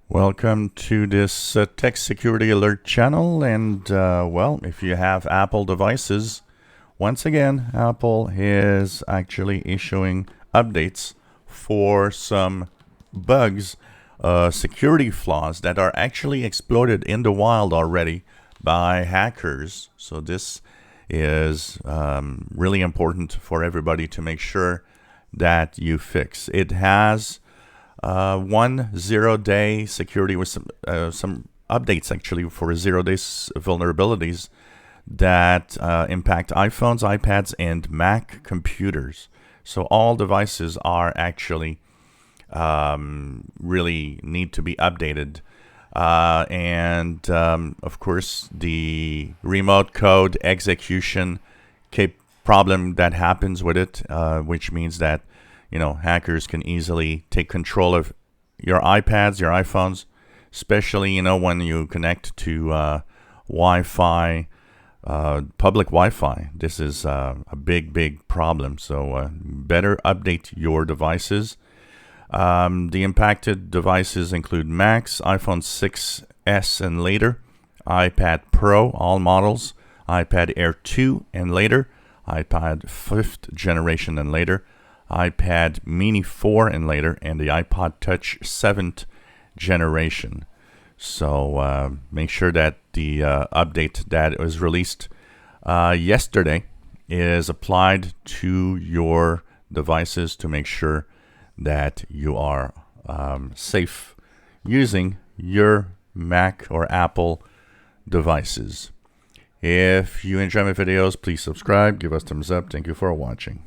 Welcome to this Tech Security Alert channel. And well, if you have Apple devices, once again, Apple is actually issuing updates for some bugs, security flaws that are actually exploited in the wild already by hackers. So this is really important for everybody to make sure that you fix. It has 0 day security with some updates actually for 0 day vulnerabilities that impact iPhones, iPads, and Mac computers. So all devices are actually really need to be updated. And of course, the remote code execution problem that happens with it, which means that hackers can easily take control of your iPads, your iPhones, especially when you connect to Wi-Fi, public Wi-Fi. This is a big problem. So better update your devices. The impacted devices include Macs, iPhone 6s and later, iPad Pro, all models, iPad Air 2 and later, iPad 5th generation and later, iPad Mini 4 and later, and the iPod Touch 7th generation. So make sure that the update that was released yesterday is applied to your devices to make sure that you are safe using your Mac or Apple devices. If you enjoy my videos, please subscribe, give us thumbs up. Thank you for watching.